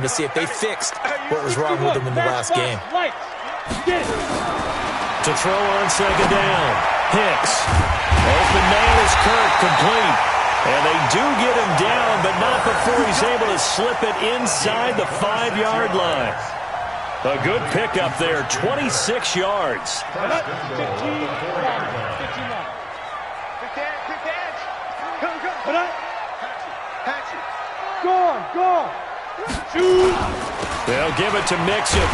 to see if they fixed what was wrong with them in the last game. To throw on second down. Hicks. Open man is Kirk, complete. And they do get him down, but not before he's able to slip it inside the 5-yard line. A good pickup there, 26 yards. They'll give it to Mixon.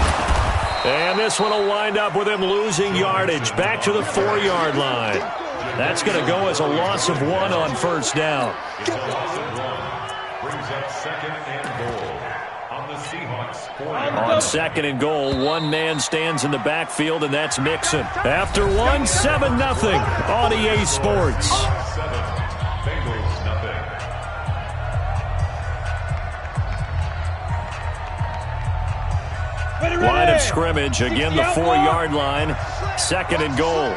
And this one will wind up with him losing yardage back to the 4-yard line. That's going to go as a loss of 1 on first down. On second and goal, one man stands in the backfield, and that's Mixon. After 1, 7-0 on EA Sports. Line of scrimmage, again the 4-yard line, second and goal.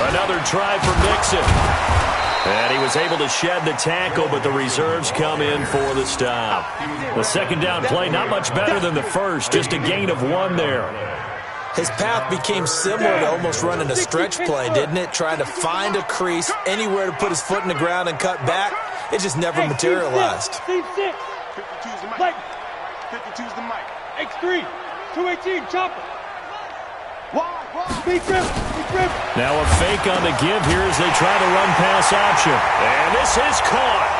Another try for Mixon. And he was able to shed the tackle, but the reserves come in for the stop. The second down play, not much better than the first, just a gain of 1 there. His path became similar to almost running a stretch play, didn't it? Trying to find a crease, anywhere to put his foot in the ground and cut back. It just never materialized. 52's the mic. 52's the mic. X3, 218, chopper. Now a fake on the give here as they try the run-pass option. And this is caught.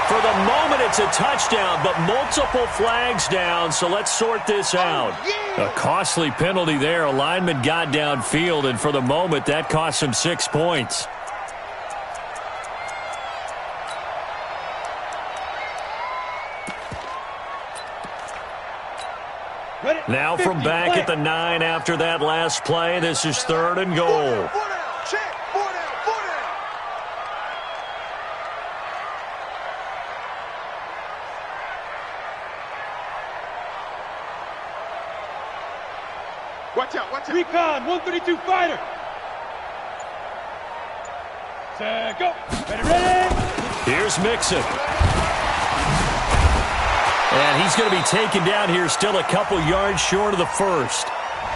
For the moment, it's a touchdown, but multiple flags down, so let's sort this out. A costly penalty there. A lineman got downfield, and for the moment, that cost him 6 points. Now from back at the 9 after that last play, this is third and goal. Watch out, watch out. Recon, 132 fighter. Set, go. Ready. Here's Mixon. And he's going to be taken down here still a couple yards short of the first.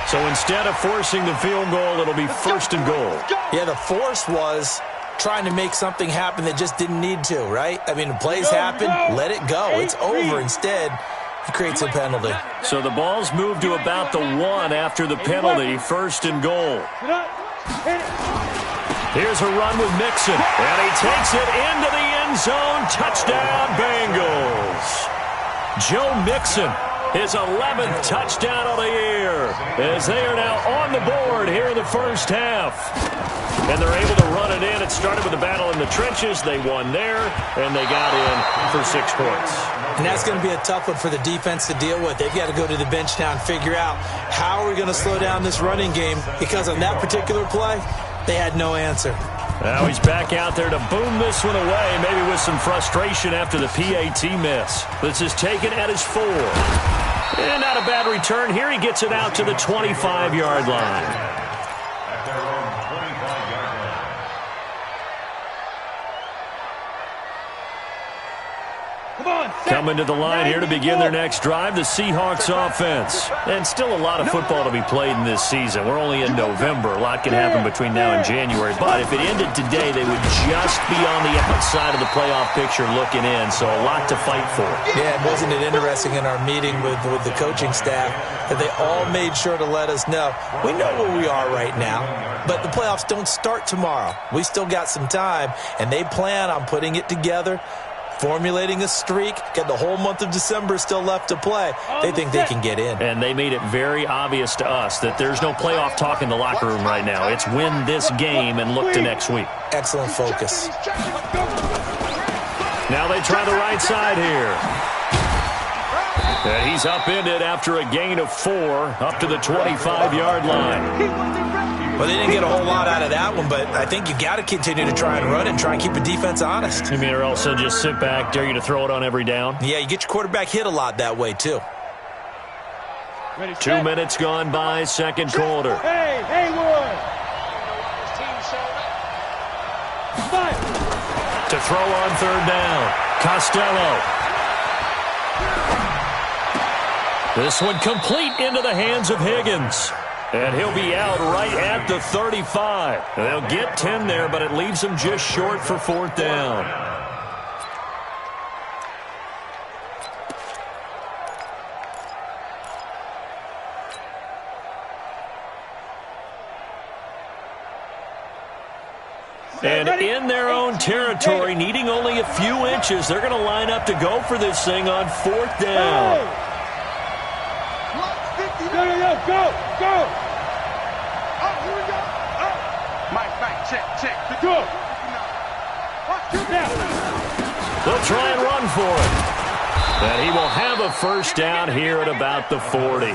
So instead of forcing the field goal, it'll be first and goal. Yeah, the force was trying to make something happen that just didn't need to, right? I mean, the plays happen, let it go. It's over. Instead, he creates a penalty. So the ball's moved to about the 1 after the penalty, first and goal. Here's a run with Mixon, and he takes it into the end zone. Touchdown, Bengals. Joe Mixon, his 11th touchdown of the year, as they are now on the board here in the first half. And they're able to run it in. It started with a battle in the trenches. They won there, and they got in for 6 points. And that's going to be a tough one for the defense to deal with. They've got to go to the bench now and figure out how are we going to slow down this running game, because on that particular play, they had no answer. Now he's back out there to boom this one away, maybe with some frustration after the PAT miss. This is taken at his 4. And not a bad return. Here he gets it out to the 25-yard line. Coming to the line here to begin their next drive, the Seahawks offense. And still a lot of football to be played in this season. We're only in November. A lot can happen between now and January. But if it ended today, they would just be on the outside of the playoff picture looking in. So a lot to fight for. Yeah, wasn't it interesting in our meeting with the coaching staff that they all made sure to let us know, we know where we are right now, but the playoffs don't start tomorrow. We still got some time, and they plan on putting it together, formulating a streak, got the whole month of December still left to play. They think they can get in. And they made it very obvious to us that there's no playoff talk in the locker room right now. It's win this game and look to next week. Excellent focus. Now they try the right side here. And he's upended after a gain of 4 up to the 25-yard line. Well, they didn't get a whole lot out of that one, but I think you got to continue to try and run and try and keep the defense honest. You mean, or else they'll just sit back, dare you to throw it on every down? Yeah, you get your quarterback hit a lot that way, too. 2 minutes gone by, second quarter. Hey, Haywood! To throw on third down, Costello. This one complete into the hands of Higgins. And he'll be out right at the 35. They'll get 10 there, but it leaves them just short for 4th down. And in their own territory, needing only a few inches, they're going to line up to go for this thing on 4th down. Go! Oh, here we go. Oh. Mike, check. Go! They'll try and run for it. And he will have a 1st down here at about the 40.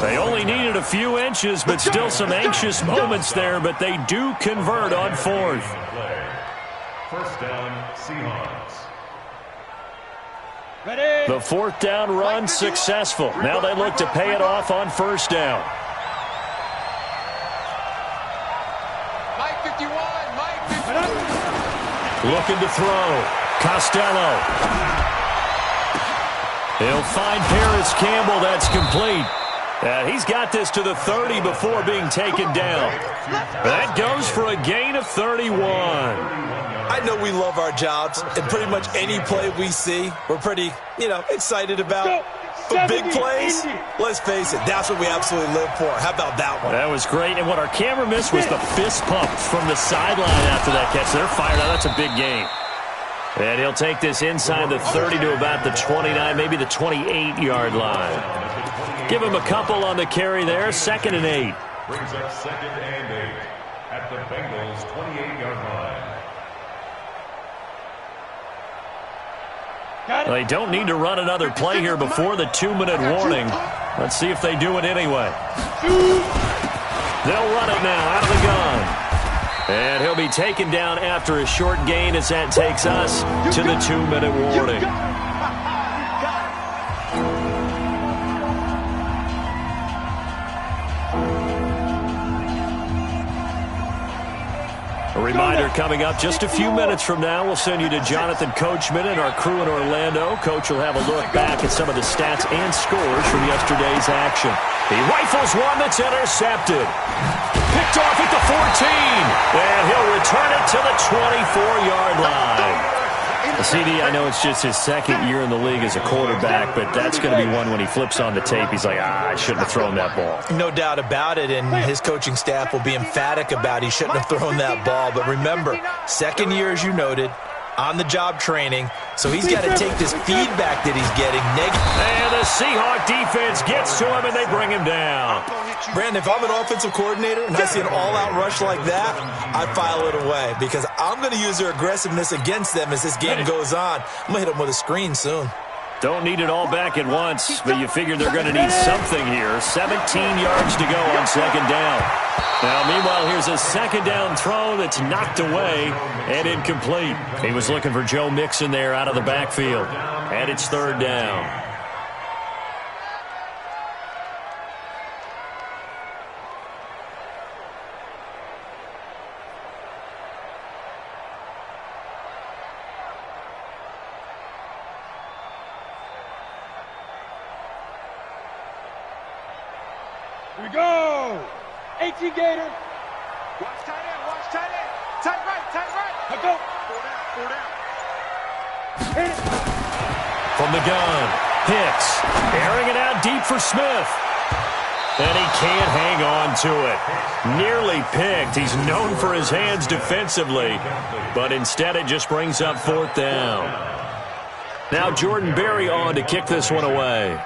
They only needed a few inches, but still some anxious moments there, but they do convert on 4th. 1st down, Seahawks. Ready? The 4th down run successful. Now they look to pay it off on 1st down. Mike 51, Mike 51. Looking to throw. Costello. He'll find Paris Campbell. That's complete. He's got this to the 30 before being taken down. That goes for a gain of 31. I know we love our jobs, and pretty much any play we see, we're pretty, excited about. But big plays, let's face it, that's what we absolutely live for. How about that one? That was great, and what our camera missed was the fist pump from the sideline after that catch. They're fired out. That's a big gain. And he'll take this inside the 30 to about the 29, maybe the 28-yard line. Give him a couple on the carry there, 2nd and 8. Brings up 2nd and 8 at the Bengals' 28-yard line. They don't need to run another play here before the 2-minute warning. Let's see if they do it anyway. They'll run it now out of the gun. And he'll be taken down after a short gain as that takes us to the 2-minute warning. A reminder coming up just a few minutes from now. We'll send you to Jonathan Coachman and our crew in Orlando. Coach will have a look back at some of the stats and scores from yesterday's action. He rifles one that's intercepted. Picked off at the 14. And he'll return it to the 24-yard line. CD, I know it's just his 2nd year in the league as a quarterback, but that's going to be one when he flips on the tape. He's like, I shouldn't have thrown that ball. No doubt about it, and his coaching staff will be emphatic about he shouldn't have thrown that ball. But remember, 2nd year, as you noted, on-the-job training, so he's got to take this feedback that he's getting. And the Seahawk defense gets to him, and they bring him down. Brandon, if I'm an offensive coordinator and I see an all-out rush like that, I file it away because I'm going to use their aggressiveness against them as this game goes on. I'm going to hit them with a screen soon. Don't need it all back at once, but you figure they're going to need something here. 17 yards to go on 2nd down. Now, meanwhile, here's a 2nd down throw that's knocked away and incomplete. He was looking for Joe Mixon there out of the backfield. And it's 3rd down. Here we go! 18 Gator. Watch tight end. Tight right. Now go. 4 down. Hit it. From the gun, Hicks airing it out deep for Smith. And he can't hang on to it. Nearly picked. He's known for his hands defensively, but instead it just brings up 4th down. Now Jordan Berry on to kick this one away.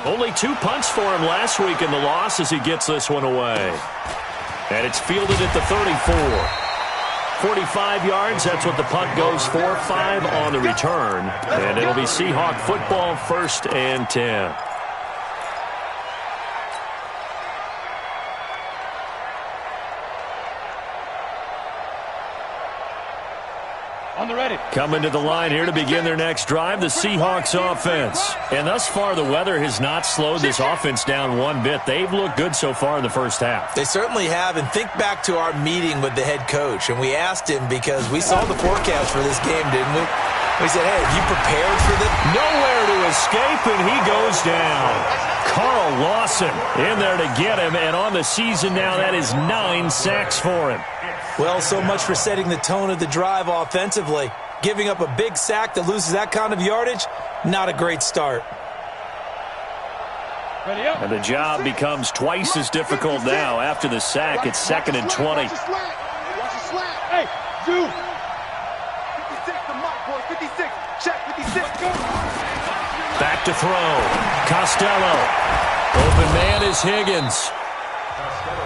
Only 2 punts for him last week in the loss as he gets this one away. And it's fielded at the 34. 45 yards, that's what the punt goes for. 5 on the return. And it'll be Seahawk football, 1st and 10. On the ready. Coming to the line here to begin their next drive, the Seahawks offense. And thus far, the weather has not slowed this offense down one bit. They've looked good so far in the first half. They certainly have. And think back to our meeting with the head coach. And we asked him because we saw the forecast for this game, didn't we? We said, hey, have you prepared for this? Nowhere to escape, and he goes down. Carl Lawson in there to get him. And on the season now, that is 9 sacks for him. Well, so much for setting the tone of the drive offensively. Giving up a big sack that loses that kind of yardage, not a great start. Ready up. And the job becomes twice as difficult now. After the sack, it's 2nd and 20. Hey, Zoo. 56 to Mike, boys. 56. Check 56. Back to throw. Costello. Open man is Higgins.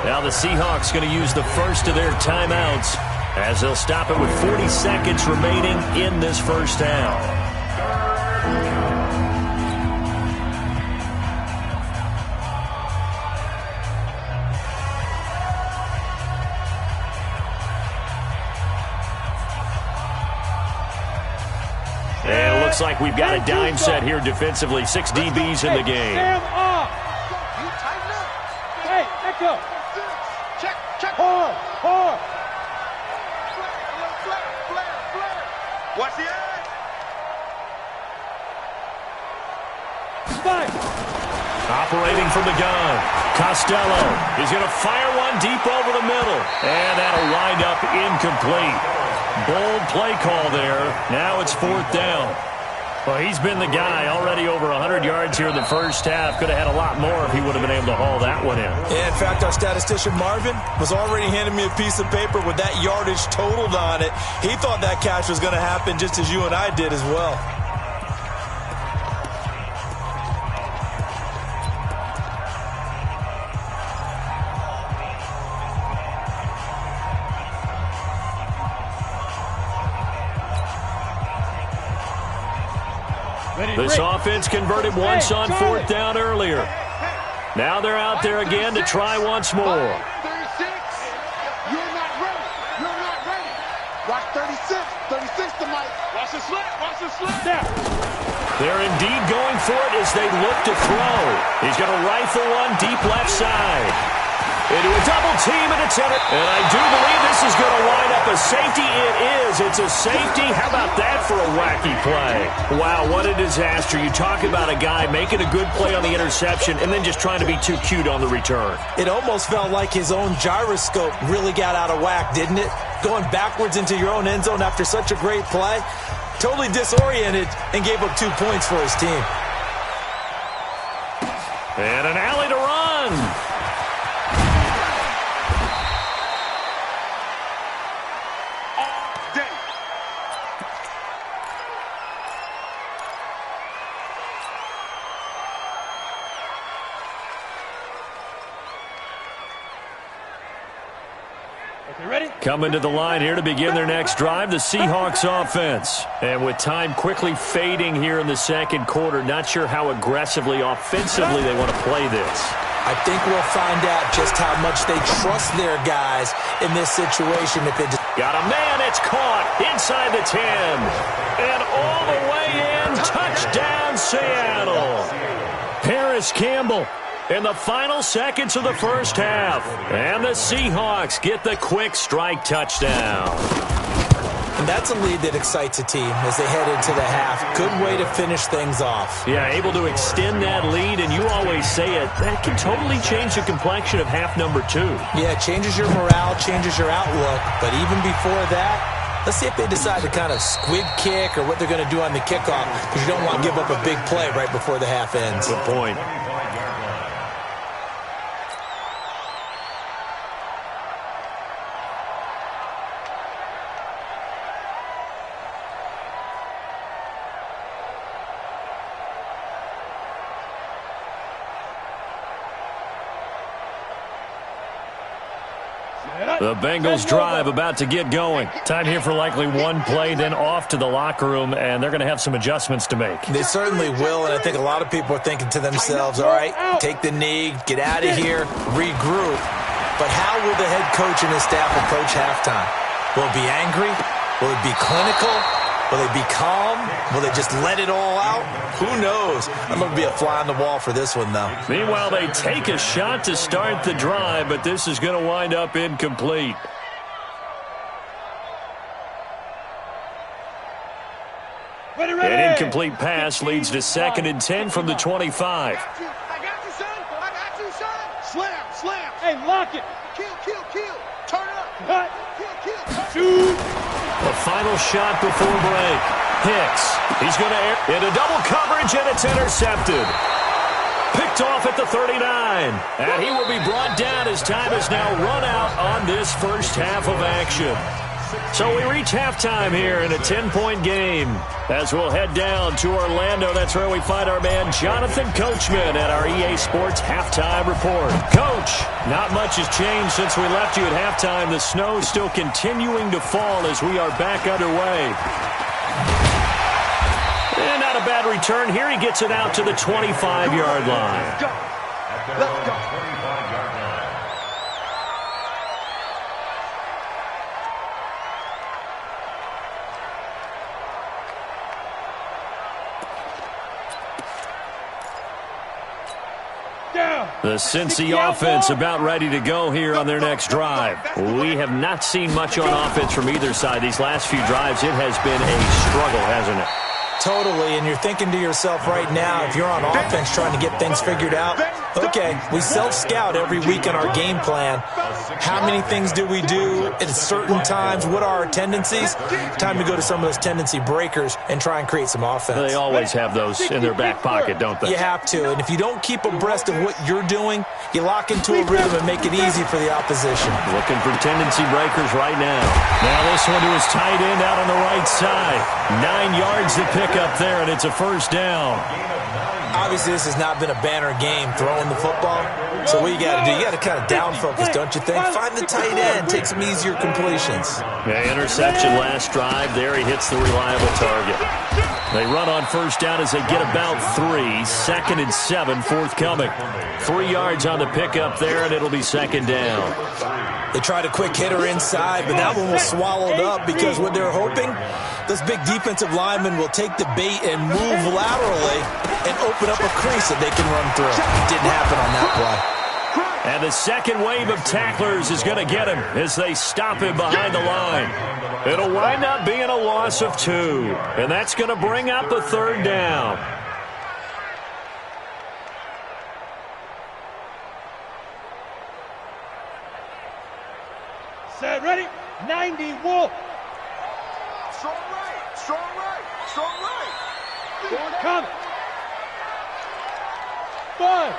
Now the Seahawks going to use the first of their timeouts as they'll stop it with 40 seconds remaining in this first half. And it looks like we've got a dime set here defensively. 6 DBs in the game. Stand up. Hey, echo. Check. Hard. Watch the edge. Spike. Operating from the gun. Costello is going to fire one deep over the middle. And that'll wind up incomplete. Bold play call there. Now it's 4th down. Well, he's been the guy already over 100 yards here in the first half. Could have had a lot more if he would have been able to haul that one in. Yeah, in fact, our statistician Marvin was already handing me a piece of paper with that yardage totaled on it. He thought that catch was going to happen just as you and I did as well. This offense converted once on 4th down earlier. Now they're out there again to try once more. 36. You're not ready. Watch 36. 36 to Mike. Watch the slant. Down. They're indeed going for it as they look to throw. He's going to rifle one deep left side. Into a double team, and it's in it. And I do believe this is going to wind up a safety. It is. It's a safety. How about that for a wacky play? Wow, what a disaster. You talk about a guy making a good play on the interception and then just trying to be too cute on the return. It almost felt like his own gyroscope really got out of whack, didn't it? Going backwards into your own end zone after such a great play. Totally disoriented and gave up 2 points for his team. And an alley to run. Coming to the line here to begin their next drive, the Seahawks offense. And with time quickly fading here in the second quarter, not sure how aggressively, offensively they want to play this. I think we'll find out just how much they trust their guys in this situation. If they just got a man, it's caught inside the 10. And all the way in, touchdown Seattle. Paris Campbell in the final seconds of the first half. And the Seahawks get the quick strike touchdown. And that's a lead that excites a team as they head into the half. Good way to finish things off. Yeah, able to extend that lead, and you always say it, that can totally change the complexion of half number 2. Yeah, it changes your morale, changes your outlook. But even before that, let's see if they decide to kind of squib kick or what they're going to do on the kickoff, because you don't want to give up a big play right before the half ends. Good point. The Bengals drive about to get going. Time here for likely one play, then off to the locker room, and they're going to have some adjustments to make. They certainly will, and I think a lot of people are thinking to themselves, all right, take the knee, get out of here, regroup. But how will the head coach and his staff approach halftime? Will it be angry? Will it be clinical? Will they be calm? Will they just let it all out? Who knows? I'm going to be a fly on the wall for this one, though. Meanwhile, they take a shot to start the drive, but this is going to wind up incomplete. An incomplete pass leads to 2nd and 10 from the 25. I got you, son. I got you, son. Slam, slam. Hey, lock it. Kill, kill, kill. Turn up. Cut. Kill, kill. Shoot. The final shot before break. Hicks. He's going to air into double coverage, and it's intercepted. Picked off at the 39. And he will be brought down as time has now run out on this first half of action. So we reach halftime here in a 10-point game. As we'll head down to Orlando, that's where we find our man Jonathan Coachman at our EA Sports Halftime Report. Coach, not much has changed since we left you at halftime. The snow still continuing to fall as we are back underway. And not a bad return. Here he gets it out to the 25-yard line. Let's go. 25-yard line. The Cincy offense about ready to go here on their next drive. We have not seen much on offense from either side. These last few drives, it has been a struggle, hasn't it? Totally, and you're thinking to yourself right now, if you're on offense trying to get things figured out, okay, we self-scout every week in our game plan. How many things do we do at certain times? What are our tendencies? Time to go to some of those tendency breakers and try and create some offense. They always have those in their back pocket, don't they? You have to, and if you don't keep abreast of what you're doing, you lock into a rhythm and make it easy for the opposition. Looking for tendency breakers right now. Now this one to his tight end out on the right side. 9 yards to pick up there, and it's a first down. Obviously, this has not been a banner game throwing the football. So what you got to do, you got to kind of down focus, don't you think? Find the tight end, take some easier completions. Yeah, interception last drive. There he hits the reliable target. They run on first down as they get about 3. 2nd and 7 forthcoming. 3 yards on the pickup there, and it'll be 2nd down. They tried a quick hitter inside, but that one was swallowed up because what they're hoping, this big defensive lineman will take the bait and move laterally and open up a crease that they can run through. It didn't happen on that play. And the second wave of tacklers is going to get him as they stop him behind the line. It'll wind up being a loss of 2, and that's going to bring up a 3rd down. Set, ready? 90, Wolf. Strong right, strong right, strong right. Coming. 5.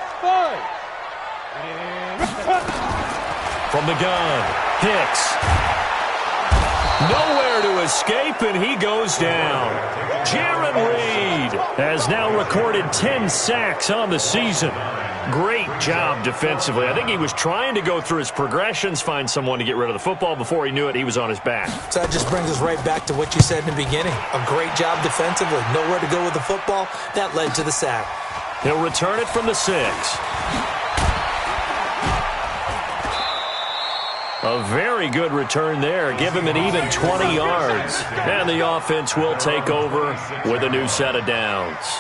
From the gun, Hicks. Nowhere to escape, and he goes down. Jaron Reed has now recorded 10 sacks on the season. Great job defensively. I think he was trying to go through his progressions, find someone to get rid of the football. Before he knew it, he was on his back. So that just brings us right back to what you said in the beginning. A great job defensively. Nowhere to go with the football. That led to the sack. He'll return it from the 6. A very good return there. Give him an even 20 yards. And the offense will take over with a new set of downs.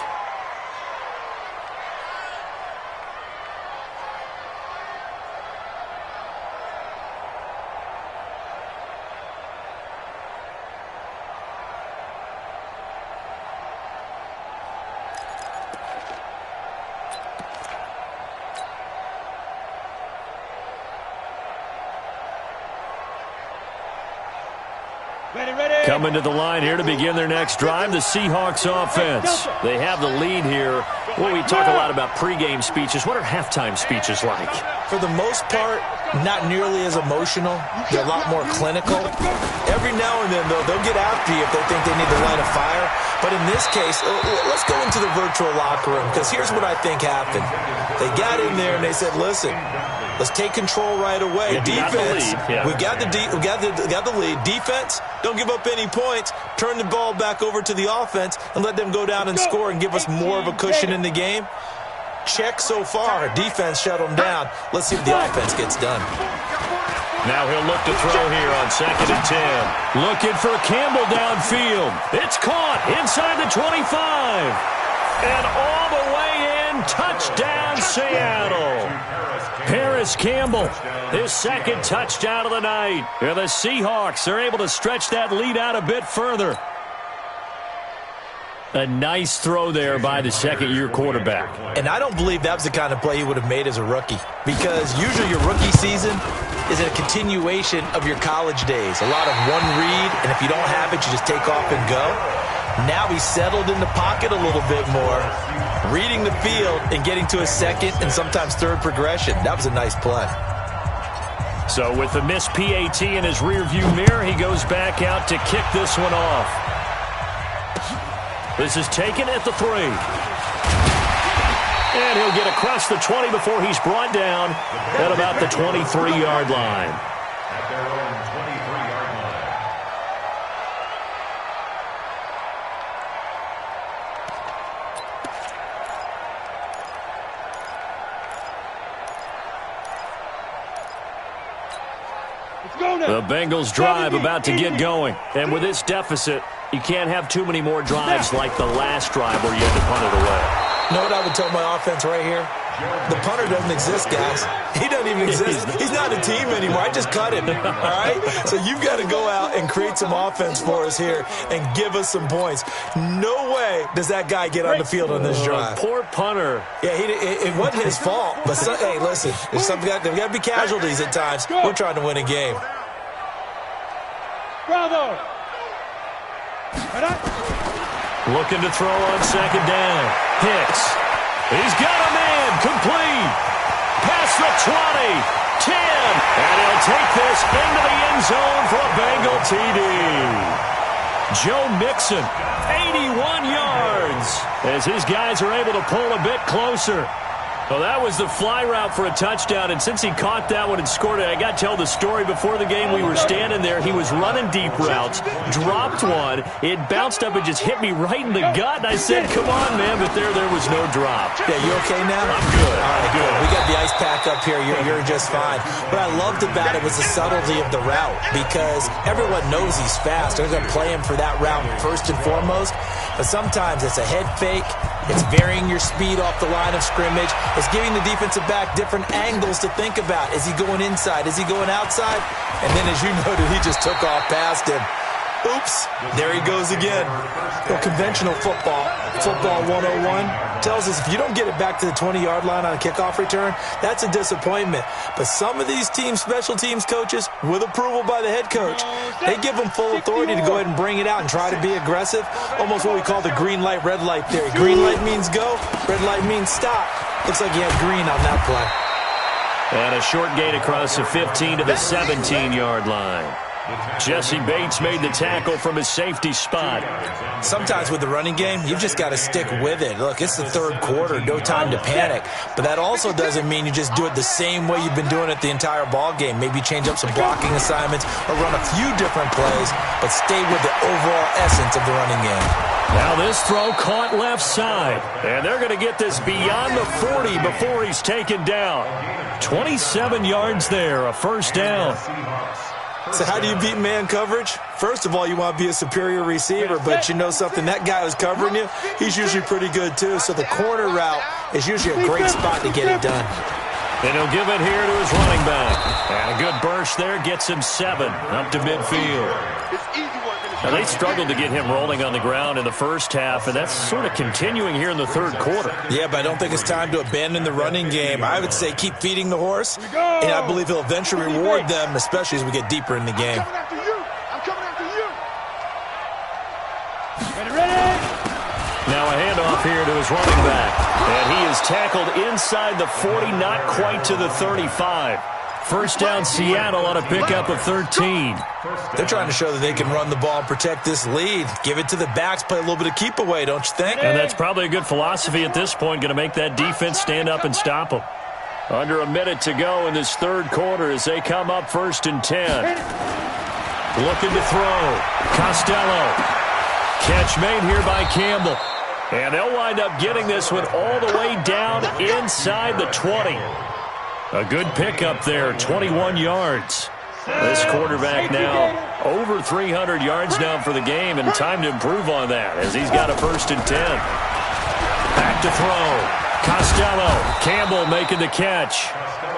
Coming to the line here to begin their next drive, the Seahawks offense. They have the lead here. Well, we talk a lot about pregame speeches. What are halftime speeches like? For the most part, not nearly as emotional. They're a lot more clinical. Every now and then, though, they'll get after you if they think they need to light a fire. But in this case, let's go into the virtual locker room, because here's what I think happened. They got in there and they said, listen, let's take control right away. Defense, we got the lead. Defense, don't give up any points. Turn the ball back over to the offense and let them go down and score and give us more of a cushion in the game. Check so far. Defense shut them down. Let's see if the offense gets done. Now he'll look to throw here on 2nd and 10. Looking for Campbell downfield. It's caught inside the 25. And all the way in, touchdown Seattle. Paris Campbell, his 2nd touchdown of the night. And the Seahawks are able to stretch that lead out a bit further. A nice throw there by the second-year quarterback. And I don't believe that was the kind of play he would have made as a rookie, because usually your rookie season is a continuation of your college days. A lot of one read, and if you don't have it, you just take off and go. Now he's settled in the pocket a little bit more, reading the field and getting to a second and sometimes third progression. That was a nice play. So with the missed PAT in his rearview mirror, he goes back out to kick this one off. This is taken at the 3. And he'll get across the 20 before he's brought down at about the 23-yard line. At their own 23-yard line. The Bengals drive about to get going. And with this deficit, you can't have too many more drives like the last drive where you had to punt it away. You know what I would tell my offense right here? The punter doesn't exist, guys. He doesn't even exist. He's not a team anymore. I just cut him, all right? So you've got to go out and create some offense for us here and give us some points. No way does that guy get on the field on this drive. Poor punter. Yeah, it wasn't his fault. But, hey, listen, there's got to be casualties at times. We're trying to win a game. Bravo! Looking to throw on 2nd down. Hicks. He's got a man. Complete. Past the 20. 10. And he'll take this into the end zone for a Bengal TD. Joe Mixon, 81 yards, as his guys are able to pull a bit closer. Well, that was the fly route for a touchdown, and since he caught that one and scored it, I got to tell the story. Before the game, we were standing there. He was running deep routes, dropped one. It bounced up and just hit me right in the gut, and I said, come on, man, but there was no drop. Yeah, you okay now? I'm good. All right, good. We got the ice pack up here. You're just fine. What I loved about it was the subtlety of the route, because everyone knows he's fast. They're going to play him for that route first and foremost, but sometimes it's a head fake. It's varying your speed off the line of scrimmage. It's giving the defensive back different angles to think about. Is he going inside? Is he going outside? And then, as you noted, he just took off past him. Oops, there he goes again. Well, conventional football 101, tells us if you don't get it back to the 20-yard line on a kickoff return, that's a disappointment. But some of these teams, special teams coaches, with approval by the head coach, they give them full authority to go ahead and bring it out and try to be aggressive. Almost what we call the green light, red light theory. Green light means go, red light means stop. Looks like he had green on that play. And a short gain across the 15 to the 17-yard line. Jesse Bates made the tackle from his safety spot. Sometimes with the running game, you've just got to stick with it. Look, it's the third quarter, no time to panic. But that also doesn't mean you just do it the same way you've been doing it the entire ball game. Maybe change up some blocking assignments or run a few different plays, but stay with the overall essence of the running game. Now this throw caught left side, and they're going to get this beyond the 40 before he's taken down. 27 yards there, a first down. So how do you beat man coverage? First of all, you want to be a superior receiver, but you know something, that guy who's covering you, he's usually pretty good too. So the corner route is usually a great spot to get it done. And he'll give it here to his running back. And a good burst there gets him 7 up to midfield. Now they struggled to get him rolling on the ground in the first half, and that's sort of continuing here in the third quarter. Yeah, but I don't think it's time to abandon the running game. I would say keep feeding the horse, and I believe he'll eventually reward them, especially as we get deeper in the game. I'm coming after you. Now a handoff here to his running back, and he is tackled inside the 40, not quite to the 35. First down, Seattle on a pickup of 13. They're trying to show that they can run the ball and protect this lead. Give it to the backs, play a little bit of keep away, don't you think? And that's probably a good philosophy at this point, going to make that defense stand up and stop them. Under a minute to go in this third quarter as they come up 1st and 10. Looking to throw. Costello. Catch made here by Campbell. And they'll wind up getting this one all the way down inside the 20. A good pickup there, 21 yards. This quarterback now over 300 yards now for the game, and time to improve on that as he's got a 1st and 10. Back to throw. Costello. Campbell making the catch.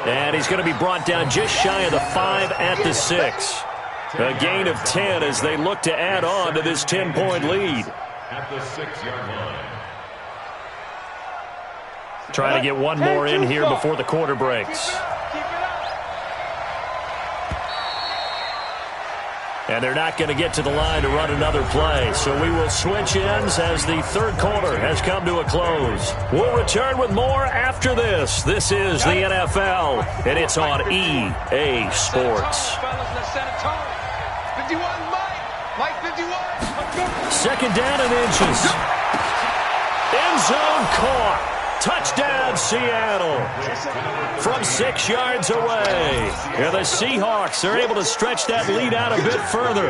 And he's going to be brought down just shy of the 5 at the 6. A gain of 10 as they look to add on to this 10-point lead. At the 6-yard line. Trying to get one more in here before the quarter breaks. And they're not going to get to the line to run another play. So we will switch ends as the 3rd quarter has come to a close. We'll return with more after this. This is the NFL, and it's on EA Sports. 51, Mike 51. 2nd down and inches. End zone caught. Touchdown, Seattle. From 6 yards away. And the Seahawks are able to stretch that lead out a bit further.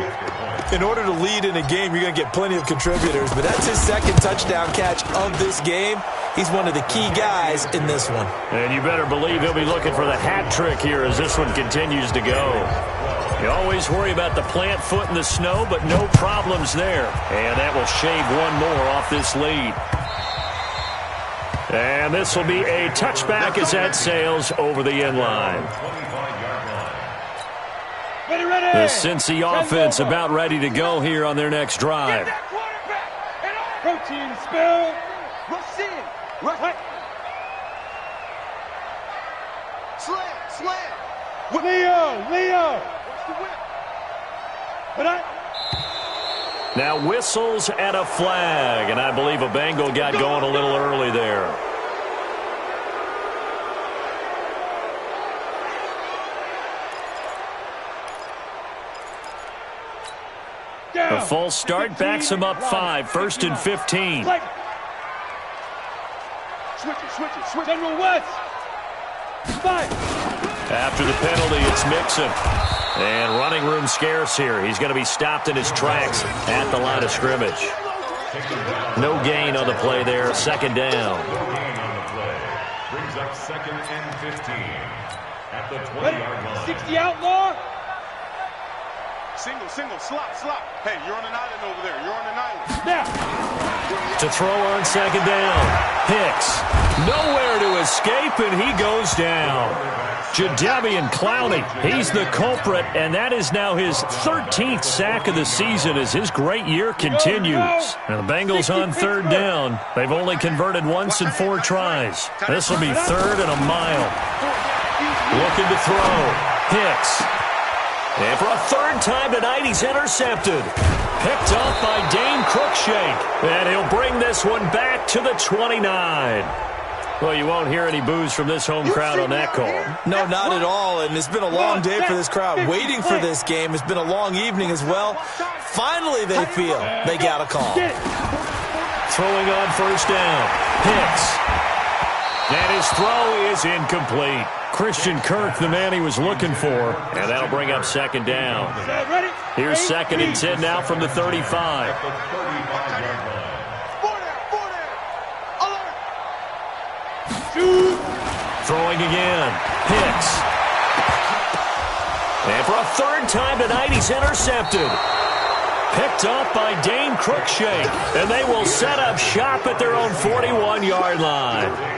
In order to lead in a game, you're going to get plenty of contributors, but that's his 2nd touchdown catch of this game. He's one of the key guys in this one. And you better believe he'll be looking for the hat trick here as this one continues to go. You always worry about the plant foot in the snow, but no problems there. And that will shave one more off this lead. And this will be a touchback as that sails over the end line. The Cincy offense about ready to go here on their next drive. Protein spill. Rush in. Rush. Slam. Leo. Now whistles and a flag, and I believe a Bengal got going a little early there. A full start backs him up 5, 1st and 15. Switch. General West. 5. After the penalty, it's Mixon. And running room scarce here. He's going to be stopped in his tracks at the line of scrimmage. No gain on the play there. 2nd down. No gain on the play. Brings up 2nd and 15. At the 20-yard line. 60 outlaw. Single, slop. Hey, you're on an island over there. You're on an island. Now. To throw on 2nd down. Hicks. Nowhere to escape, and he goes down. Jadeveon Clowney, he's the culprit, and that is now his 13th sack of the season as his great year continues. And the Bengals on 3rd down. They've only converted once in 4 tries. This will be 3rd and a mile. Looking to throw. Hicks. And for a 3rd time tonight, he's intercepted. Picked up by Dane Cruikshank. And he'll bring this one back to the 29. Well, you won't hear any boos from this home crowd on that call. No, not at all, and it's been a long day for this crowd. Waiting for this game. It's been a long evening as well. Finally, they feel they got a call. Throwing on 1st down. Hicks. And his throw is incomplete. Christian Kirk, the man he was looking for, and that'll bring up 2nd down. Here's 2nd and 10 now from the 35. Throwing again. Hicks. And for a 3rd time tonight, he's intercepted. Picked up by Dane Cruikshank. And they will set up shop at their own 41-yard line.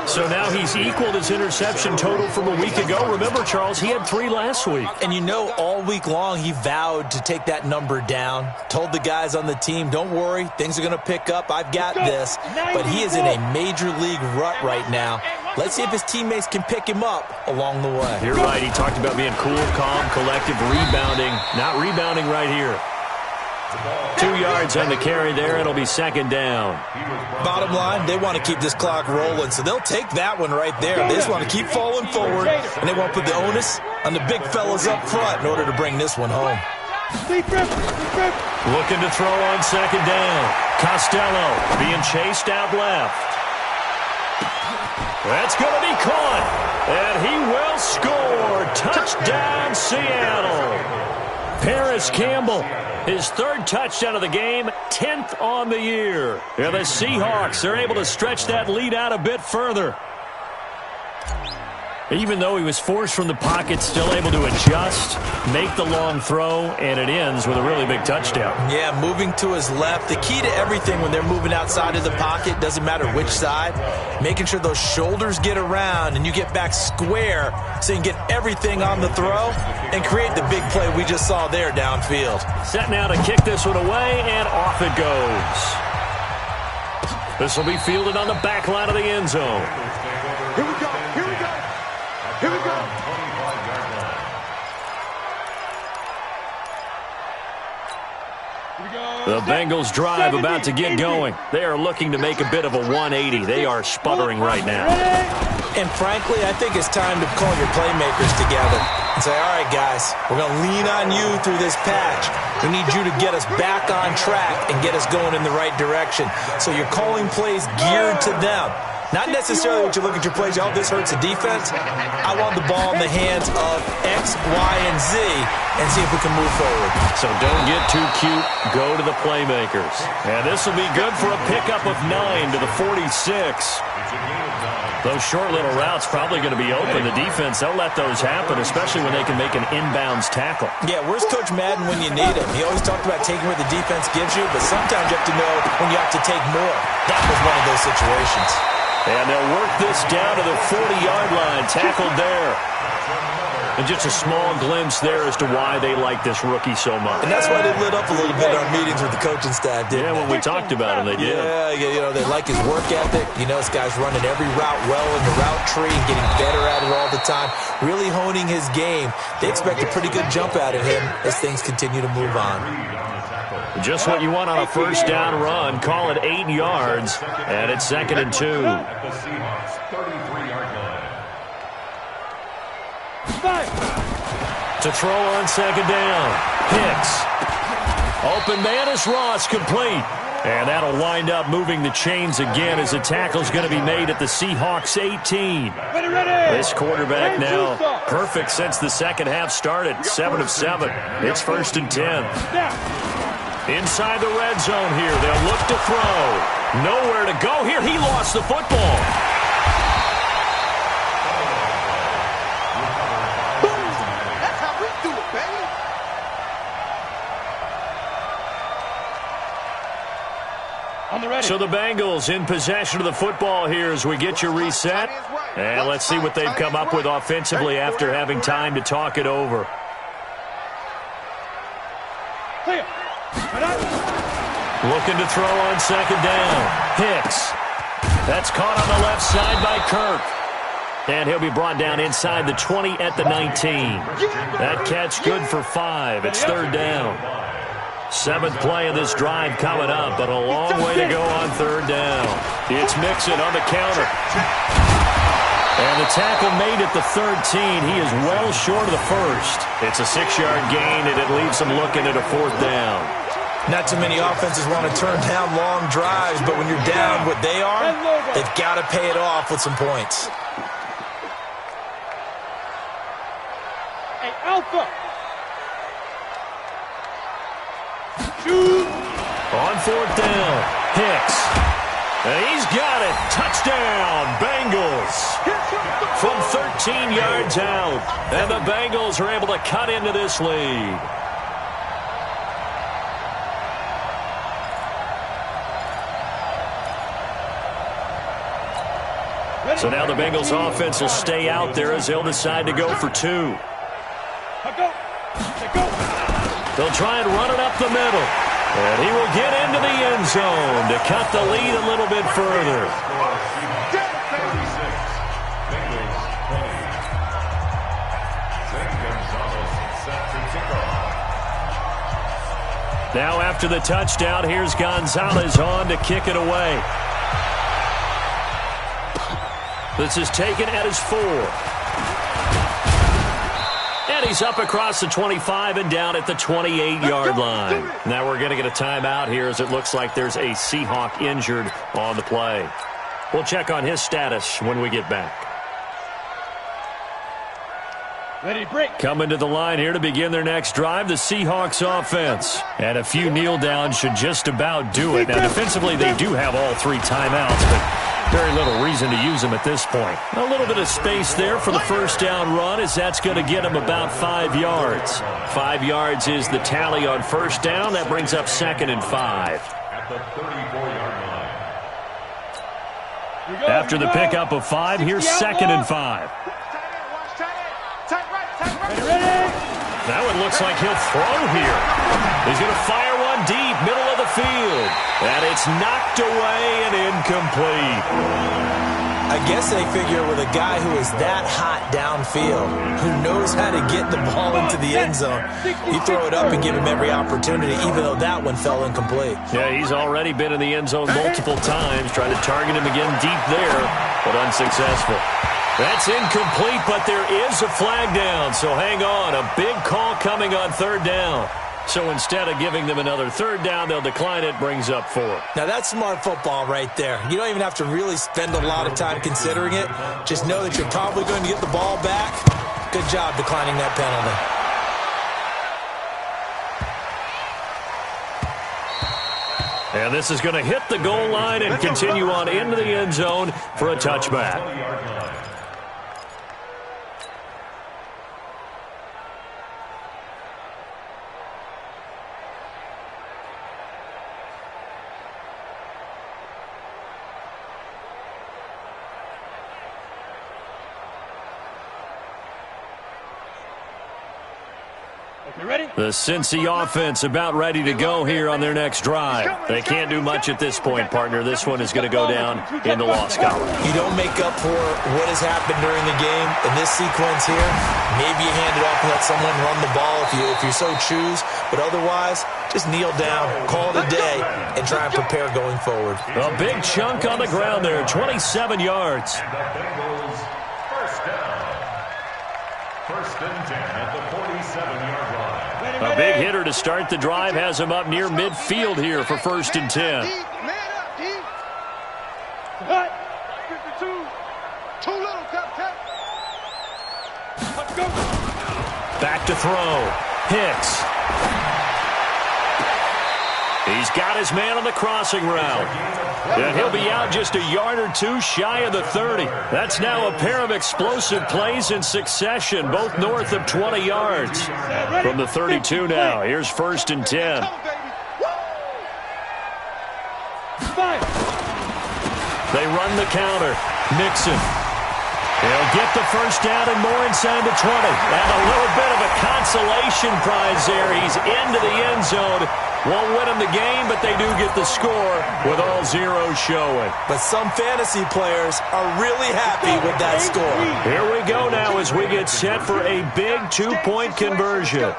So now he's equaled his interception total from a week ago. Remember, Charles, he had 3 last week. And you know, all week long, he vowed to take that number down. Told the guys on the team, don't worry, things are going to pick up. I've got this. But he is in a major league rut right now. Let's see if his teammates can pick him up along the way. You're right. He talked about being cool, calm, collective, rebounding. Not rebounding right here. 2 yards on the carry there. It'll be 2nd down. Bottom line, they want to keep this clock rolling, so they'll take that one right there. They just want to keep falling forward, and they want to put the onus on the big fellas up front in order to bring this one home. Looking to throw on 2nd down. Costello being chased out left. That's going to be caught, and he will score. Touchdown, Seattle. Paris Campbell, his 3rd touchdown of the game, 10th on the year. And the Seahawks are able to stretch that lead out a bit further. Even though he was forced from the pocket, still able to adjust, make the long throw, and it ends with a really big touchdown. Yeah, moving to his left. The key to everything when they're moving outside of the pocket, doesn't matter which side, making sure those shoulders get around and you get back square so you can get everything on the throw and create the big play we just saw there downfield. Set now to kick this one away, and off it goes. This will be fielded on the back line of the end zone. Here we go. Here we go. Here we go. The Bengals drive about to get going. They are looking to make a bit of a 180. They are sputtering right now. And frankly, I think it's time to call your playmakers together and say, all right, guys, we're going to lean on you through this patch. We need you to get us back on track and get us going in the right direction. So you're calling plays geared to them. Not necessarily what you look at your plays, oh, this hurts the defense. I want the ball in the hands of X, Y, and Z and see if we can move forward. So don't get too cute. Go to the playmakers. And this will be good for a pickup of 9 to the 46. Those short little routes probably going to be open. The defense, they'll let those happen, especially when they can make an inbounds tackle. Yeah, where's Coach Madden when you need him? He always talked about taking where the defense gives you, but sometimes you have to know when you have to take more. That was one of those situations. And they'll work this down to the 40-yard line, tackled there. And just a small glimpse there as to why they like this rookie so much. And that's why they lit up a little bit in our meetings with the coaching staff, didn't they? When we talked about him, they did. Yeah, you know, they like his work ethic. You know, this guy's running every route well in the route tree and getting better at it all the time, really honing his game. They expect a pretty good jump out of him as things continue to move on. Just what you want on a first down run. Call it 8 yards, and it's 2nd and 2. At the Seahawks 33-yard line. To throw on 2nd down. Hicks. Open man is Ross, complete. And that'll wind up moving the chains again as the tackle's going to be made at the Seahawks 18. This quarterback now perfect since the second half started. 7 of 7. It's 1st and 10. Inside the red zone here. They'll look to throw. Nowhere to go here. He lost the football. That's how we do it, baby. So the Bengals in possession of the football here as we get you reset. And let's see what they've come up with offensively after having time to talk it over. Looking to throw on 2nd down. Hicks. That's caught on the left side by Kirk. And he'll be brought down inside the 20 at the 19. That catch good for 5. It's 3rd down. 7th play of this drive coming up, but a long way to go on 3rd down. It's Mixon on the counter. And the tackle made at the 13. He is well short of the first. It's a 6-yard gain, and it leaves him looking at a 4th down. Not too many offenses want to turn down long drives, but when you're down what they are, they've got to pay it off with some points. Hey, Alpha. Shoot. On 4th down, Hicks. And he's got it. Touchdown, Bengals. From 13 yards out. And the Bengals are able to cut into this lead. So now the Bengals offense will stay out there as they'll decide to go for 2. They'll try and run it up the middle. And he will get into the end zone to cut the lead a little bit further. Now after the touchdown, here's Gonzalez on to kick it away. This is taken at his 4. And he's up across the 25 and down at the 28-yard line. Now we're going to get a timeout here as it looks like there's a Seahawk injured on the play. We'll check on his status when we get back. Ready, break. Coming to the line here to begin their next drive, the Seahawks offense. And a few kneel downs should just about do it. Now defensively they do have all 3 timeouts, but Very little reason to use him at this point. A little bit of space there for the first down run, as that's going to get him about 5 yards. 5 yards is the tally on first down. That brings up 2nd and 5. At the 34-yard line. After the pickup of 5, here's 2nd and 5. Now it looks like he'll throw here. He's going to fire one deep, middle of the field. And it's knocked away and incomplete. I guess they figure with a guy who is that hot downfield, who knows how to get the ball into the end zone, you throw it up and give him every opportunity, even though that one fell incomplete. Yeah, he's already been in the end zone multiple times, trying to target him again deep there, but unsuccessful. That's incomplete, but there is a flag down, so hang on. A big call coming on 3rd down. So instead of giving them another 3rd down, they'll decline it, brings up 4. Now, that's smart football right there. You don't even have to really spend a lot of time considering it. Just know that you're probably going to get the ball back. Good job declining that penalty. And this is going to hit the goal line and continue on into the end zone for a touchback. The Cincy offense about ready to go here on their next drive. They can't do much at this point, partner. This one is going to go down in the loss column. You don't make up for what has happened during the game. In this sequence here, maybe you hand it off and let someone run the ball if you so choose. But otherwise, just kneel down, call it a day, and try and prepare going forward. A big chunk on the ground there, 27 yards. And the Bengals first down. 1st and 10 at the 47-yard line. A big hitter to start the drive has him up near midfield here for 1st and 10. Man up, D. Cut. 52. Too little, cut. Let's go. Back to throw. Hicks. He's got his man on the crossing route. And he'll be out just a yard or two shy of the 30. That's now a pair of explosive plays in succession, both north of 20 yards. From the 32 now, here's 1st and 10. They run the counter. Nixon. He'll get the first down and more inside the 20. And a little bit of a consolation prize there. He's into the end zone. Won't win them the game, but they do get the score with all zeros showing. But some fantasy players are really happy with that score. Here we go now as we get set for a big 2-point conversion.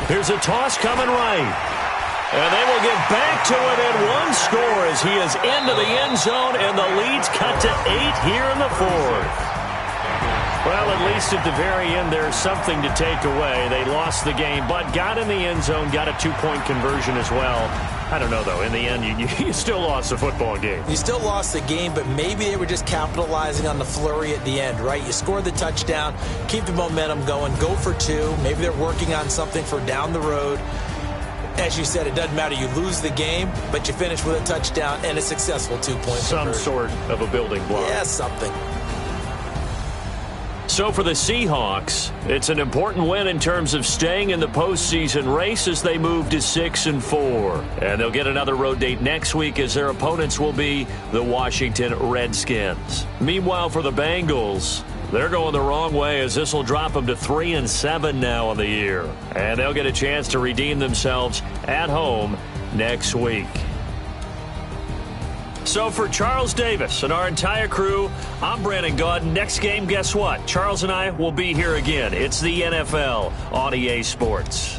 Here's a toss coming right. And they will get back to it at 1 score as he is into the end zone, and the lead's cut to 8 here in the 4th. Well, at least at the very end, there's something to take away. They lost the game, but got in the end zone, got a 2-point conversion as well. I don't know, though. In the end, you still lost the football game. You still lost the game, but maybe they were just capitalizing on the flurry at the end, right? You scored the touchdown, keep the momentum going, go for 2. Maybe they're working on something for down the road. As you said, it doesn't matter. You lose the game, but you finish with a touchdown and a successful 2-point conversion. Some sort of a building block. Yeah, something. So for the Seahawks, it's an important win in terms of staying in the postseason race as they move to 6-4. And they'll get another road date next week as their opponents will be the Washington Redskins. Meanwhile, for the Bengals, they're going the wrong way as this will drop them to 3-7 now on the year. And they'll get a chance to redeem themselves at home next week. So for Charles Davis and our entire crew, I'm Brandon Gaudin. Next game, guess what? Charles and I will be here again. It's the NFL on EA Sports.